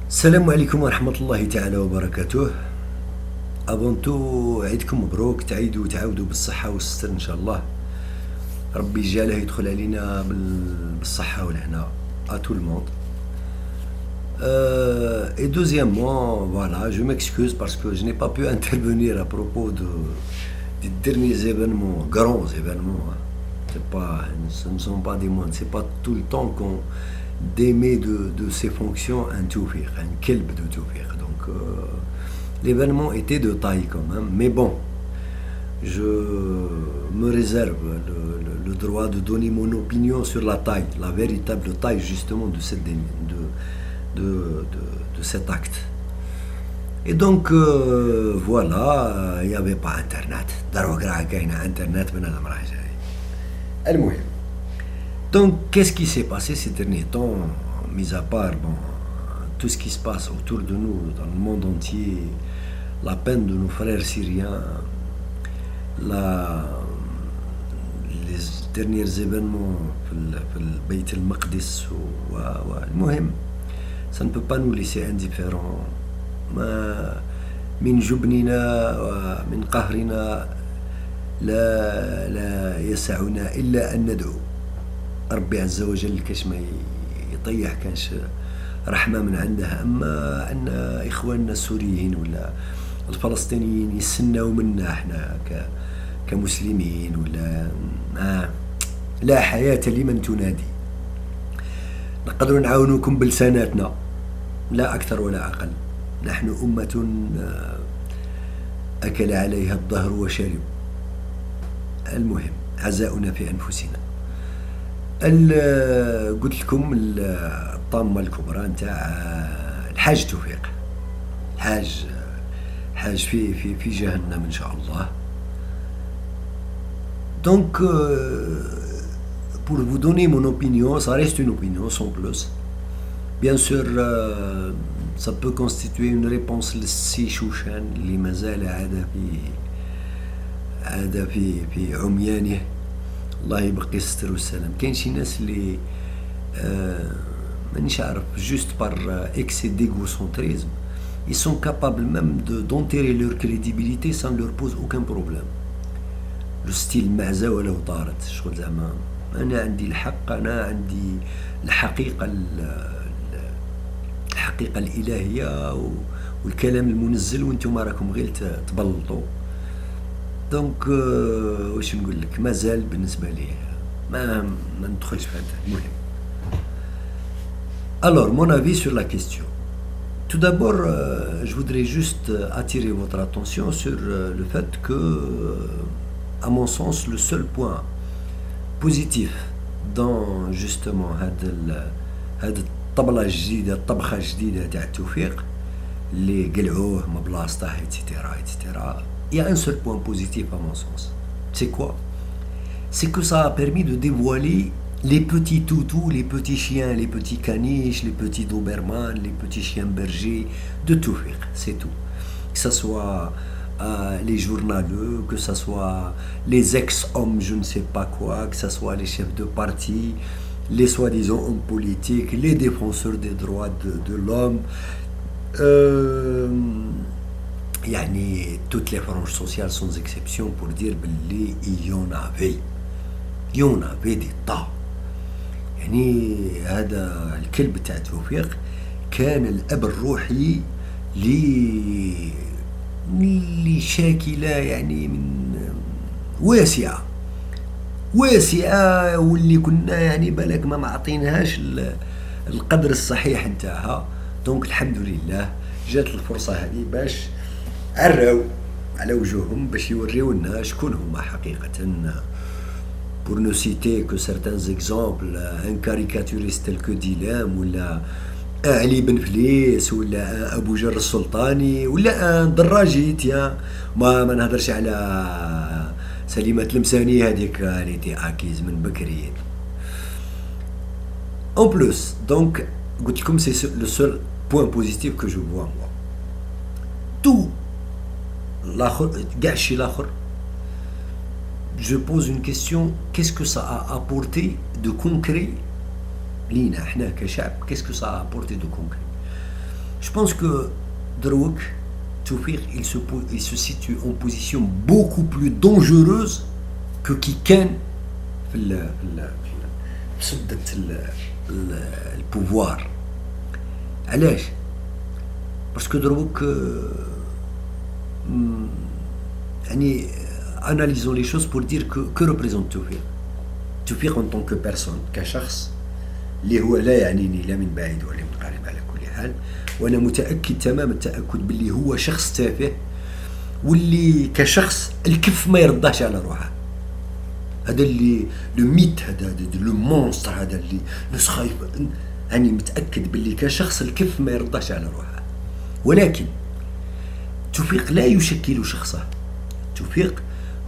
السلام عليكم ورحمة الله تعالى وبركاته. أبونتو عيدكم مبروك، تعيدوا وتعاودوا بالصحة والستر إن شاء الله. ربي يجعله يدخل علينا بالصحة والهنا à tout le monde. Et deuxièmement, voilà, je m'excuse parce que je n'ai pas pu intervenir à propos des derniers événements, grands événements. Hein. Ce ne sont pas des moindres, c'est pas tout le temps qu'on démet de ses fonctions un tawfiq, un kelb de tawfiq. Donc l'événement était de taille quand même, mais bon, je me réserve le droit de donner mon opinion sur la taille, la véritable taille justement de cet acte. Et donc voilà, il n'y avait pas internet. Internet. Donc qu'est-ce qui s'est passé ces derniers temps, mis à part tout ce qui se passe autour de nous dans le monde entier, la peine de nos frères syriens, les derniers événements في البيت المقدس المهم ça ne peut pas nous laisser indifférents. من جبننا ومن قهرنا لا يسعنا إلا أن ندعو ربي عز وجل كاش ما يطيح كانش رحمة من عنده. أما أن إخواننا السوريين ولا الفلسطينيين يسنوا منا احنا كمسلمين ولا لا حياة لمن تنادي. نقدر نعاونوكم بلساناتنا لا أكثر ولا أقل. نحن أمة أكل عليها الدهر وشرب. المهم عزاؤنا في أنفسنا. قلت لكم الطامة الكبرى نتاع الحاج توفيق، حاج في جهنم إن شاء الله. Donc pour vous donner mon opinion, ça reste une opinion sans plus. Bien sûr ça peut constituer une réponse للسي شوشان اللي مازال عاد في عميانه، الله يبقي الستر والسلام. كاين شي ناس اللي مانيش عارف juste par excès d'égocentrisme ils sont capables même d'enterrer leur crédibilité sans leur pose aucun problème. le style معزة ولو طارت شغل زعما أنا عندي الحق، أنا عندي الحقيقة الإلهية والكلام المنزل وانتم راكم غير تبلطوا. دونك واش نقول لك، مازال بالنسبة لي ما ندخلش في هذا. المهم alors mon avis sur la question. Tout d'abord je voudrais juste attirer votre attention sur le fait que à mon sens le seul point positif dans justement هاد الطبلة الجديدة، الطبخة الجديدة تاع التوفيق اللي قلعوه من بلاصته etc. Il y a un seul point positif à mon sens. C'est quoi? C'est que ça a permis de dévoiler les petits toutous, les petits chiens, les petits caniches, les petits doberman, les petits chiens bergers de Tawfiq, c'est tout. Que ce soit les journaleux, que ce soit les ex-hommes je ne sais pas quoi, que ce soit les chefs de parti, les soi-disant hommes politiques, les défenseurs des droits de l'homme, يعني toutes les franges sociales sans exception pour dire باللي il y en avait des tas. يعني هذا الكلب تاع توفيق كان الأب الروحي لشاكلة يعني من واسعة واللي كنا يعني بالك ما معطينهاش القدر الصحيح نتاعها. دونك الحمد لله جات الفرصة هذه باش عراو على وجوههم باش يوريو لنا شكون هما حقيقة. pour ne citer que certains exemples, un caricaturiste tel que Dilam ولا علي بن فليس ولا أبو جر السلطاني ولا دراجي ما نهضرش على سليمة المساني هذيك اللي تي أكيز من بكري. En plus, donc قلت لكم c'est le seul point positif que je vois moi. Tout l'autre كاع الشيء الآخر je pose une question, qu'est-ce que ça a apporté de concret لينا احنا كشعب؟ qu'est-ce que ça a apporté de concret؟ Je pense que Drouak, Tawfiq, il se situe en position beaucoup plus dangereuse que qui كان في سدة البوفوار. علاش؟ باسكو دروك يعني analysons les choses pour dire que représente Tawfiq. Tawfiq en tant que personne, كشخص اللي هو لا يعنيني لا من بعيد ولا من قريب على كل حال، وانا متاكد تمام التاكد باللي هو شخص تافه واللي كشخص الكف ما يرضاش على روحه. هذا اللي لو ميت، هذا لو مونستر، هذا اللي ناس خايف، اني متاكد باللي كشخص الكف ما يرضاش على روحه. ولكن توفيق لا يشكل شخصه. توفيق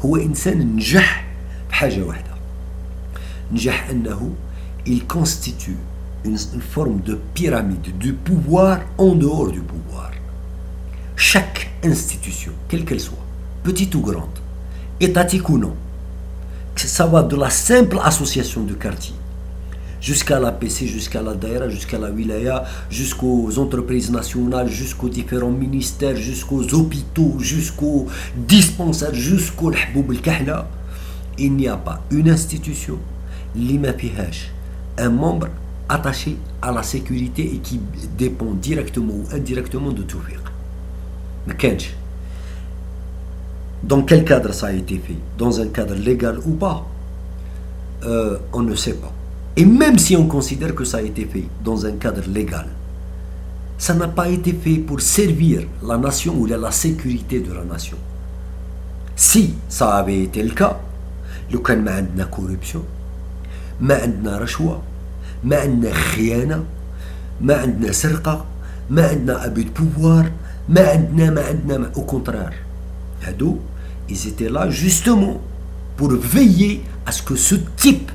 هو انسان نجح بحاجه واحده، نجح انه il constitue une forme de pyramide du pouvoir en dehors du pouvoir. Chaque institution, quelle qu'elle soit, petite ou grande, étatique ou non, que ça va de la simple association de quartier jusqu'à la PC, jusqu'à la Daïra, jusqu'à la Wilaya, jusqu'aux entreprises nationales, jusqu'aux différents ministères, jusqu'aux hôpitaux, jusqu'aux dispensaires, jusqu'au Hboub el-Kahla, il n'y a pas une institution lima fihash un membre attaché à la sécurité et qui dépend directement ou indirectement de Tawfiq. Mais Kench, dans quel cadre ça a été fait? Dans un cadre légal ou pas? On ne sait pas. Et même si on considère que ça a été fait dans un cadre légal, ça n'a pas été fait pour servir la nation ou la sécurité de la nation. Si ça avait été le cas, لو كان ما عندنا corruption, ما عندنا رشوة، ما عندنا خيانة، ما عندنا سرقة، ما عندنا abus de pouvoir، ما عندنا au contraire. هادو ils étaient là justement pour veiller à ce que ce type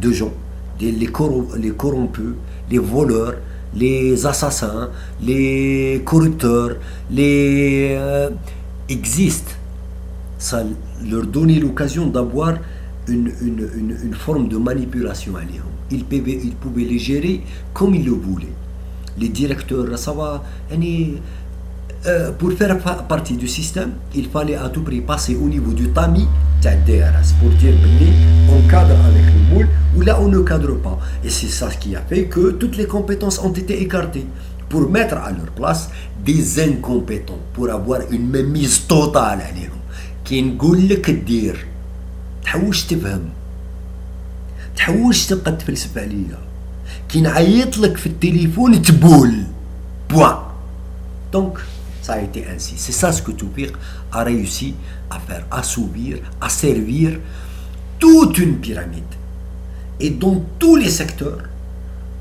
de gens, les corrompus, les voleurs, les assassins, les corrupteurs, les existent. Ça leur donnait l'occasion d'avoir une forme de manipulation عليهم. Ils pouvaient les gérer comme ils le voulaient. Les directeurs, ça va, pour faire partie du système, il fallait à tout prix passer au niveau du tamis pour dire on cadre avec le moule ou là on ne cadre pas. Et c'est ça qui a fait que toutes les compétences ont été écartées pour mettre à leur place des incompétents, pour avoir une mainmise totale عليهم. كي نقول لك دير تحوش تفهم، تحوش تبقى تفلسف عليا، كي نعيط لك في التليفون تبول بوان. Donc ça a été ainsi. C'est ça ce que Tawfiq a réussi à faire, à subir, à servir toute une pyramide. Et dans tous les secteurs,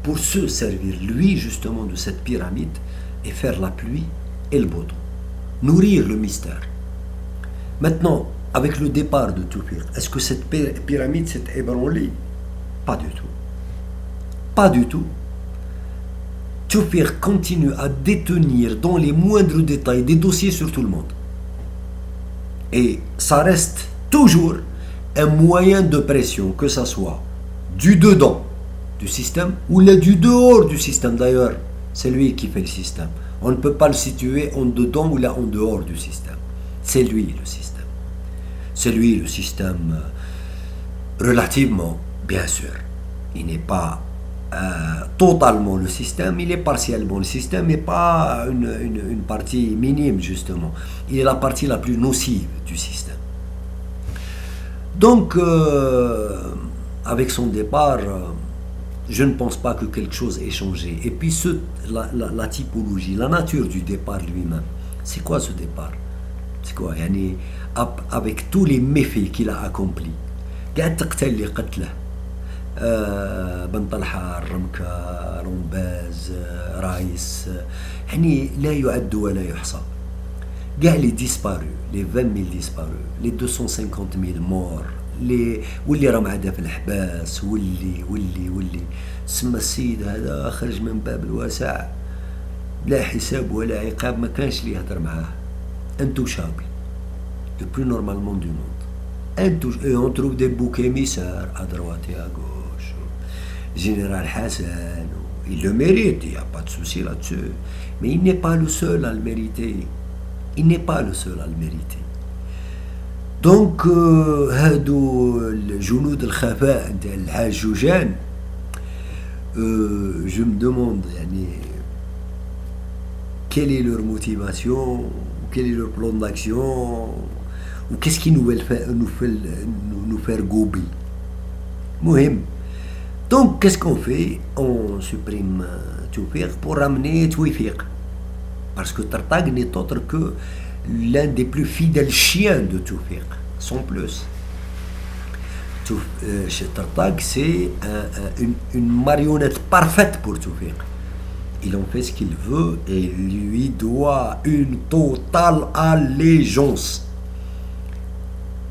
pour se servir lui justement de cette pyramide et faire la pluie et le beau temps. Nourrir le mystère. Maintenant, avec le départ de Tawfiq, est-ce que cette pyramide s'est ébranlée? Pas du tout. Pas du tout. Tawfiq continue à détenir dans les moindres détails des dossiers sur tout le monde. Et ça reste toujours un moyen de pression, que ça soit du dedans du système ou du dehors du système. D'ailleurs, c'est lui qui fait le système. On ne peut pas le situer en dedans ou là en dehors du système. C'est lui le système. C'est lui le système relativement, bien sûr. Il n'est pas totalement le système, il est partiellement le système, mais pas une partie minime justement. Il est la partie la plus nocive du système. Donc, avec son départ, je ne pense pas que quelque chose ait changé. Et puis la typologie, la nature du départ lui-même. C'est quoi ce départ? C'est quoi? Avec tous les méfaits qu'il a accomplis. قاعد تقتل اللي قتله. بن طلحة، الرمكة، رومباز، رايس، لا يعد ولا يحصى. كاع لي ديسبارو، لي 20,000 ديسبارو، لي 250,000 مور، واللي راه معدا في الحباس، واللي سما السيد هذا خرج من باب الواسع لا حساب ولا عقاب، ما كانش اللي يهضر معاه. intouchable, le plus normalement du monde. Et on trouve des boucs émissaires à droite et à gauche. Général Hassan, Il le mérite, il n'y a pas de souci là-dessus. Mais il n'est pas le seul à le mériter. Il n'est pas le seul à le mériter. Donc, هادو الجنود الخفاء نتاع الحاج جوجان, je me demande يعني, quelle est leur motivation, quel est leur plan d'action, ou qu'est-ce qui nous faire gober. مهم. Donc, qu'est-ce qu'on fait? On supprime Tawfiq pour ramener Tawfiq. Parce que Tartag n'est autre que l'un des plus fidèles chiens de Tawfiq, sans plus. Tartag, c'est une marionnette parfaite pour Tawfiq. Il en fait ce qu'il veut et lui doit une totale allégeance.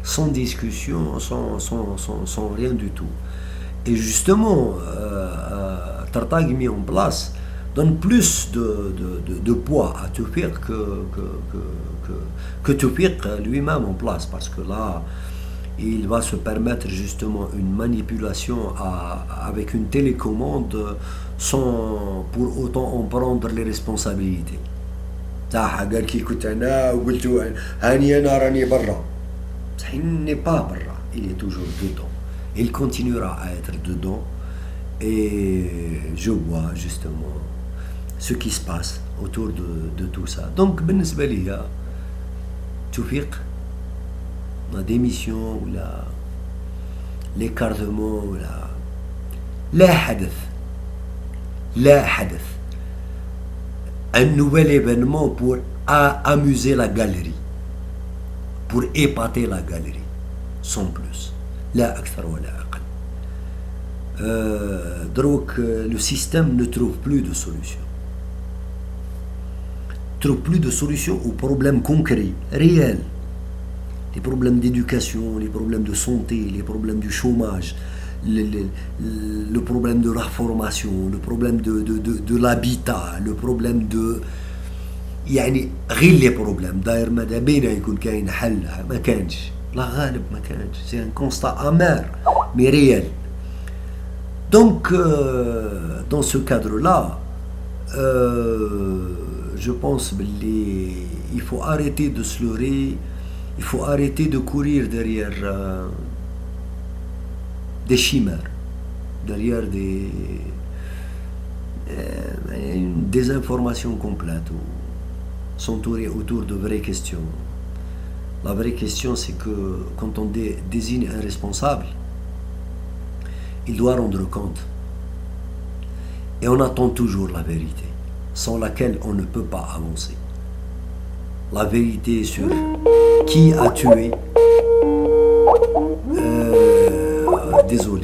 Sans discussion, sans rien du tout. Et justement, Tartag mis en place donne plus de poids à Tawfiq que Tawfiq lui-même en place, parce que là, il va se permettre justement une manipulation avec une télécommande sans pour autant en prendre les responsabilités. قال كي كنت انا وقلت هاني انا راني برا. Il n'est pas برا, il est toujours dedans. Il continuera à être dedans et je vois justement ce qui se passe autour de tout ça. Donc, بالنسبة لي توفيق, la démission ou l'écartement ou لا حدث un nouvel événement pour amuser la galerie, pour épater la galerie, sans plus. لا أكثر ولا أقل. Donc, le système ne trouve plus de solution. Trouve plus de solution aux problèmes concrets, réels. Les problèmes d'éducation, les problèmes de santé, les problèmes du chômage, le problème de la formation, le problème de l'habitat, le problème de... يعني غير les problèmes. داير ماذا بينا يكون كاين حل, ما كانش. لا غالب ما كانش. C'est un constat amer, mais réel. Donc, dans ce cadre-là, je pense qu'il faut arrêter de se leurrer, il faut arrêter de courir derrière des chimères, derrière des informations complètes, ou s'entourer autour de vraies questions. La vraie question, c'est que quand on désigne un responsable, il doit rendre compte. Et on attend toujours la vérité, sans laquelle on ne peut pas avancer. La vérité sur qui a tué, désolé,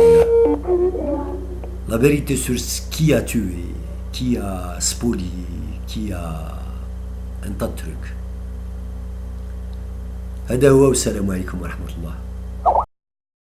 la vérité sur qui a tué, qui a spolié, qui a un tas de trucs. هذا هو والسلام عليكم ورحمة الله.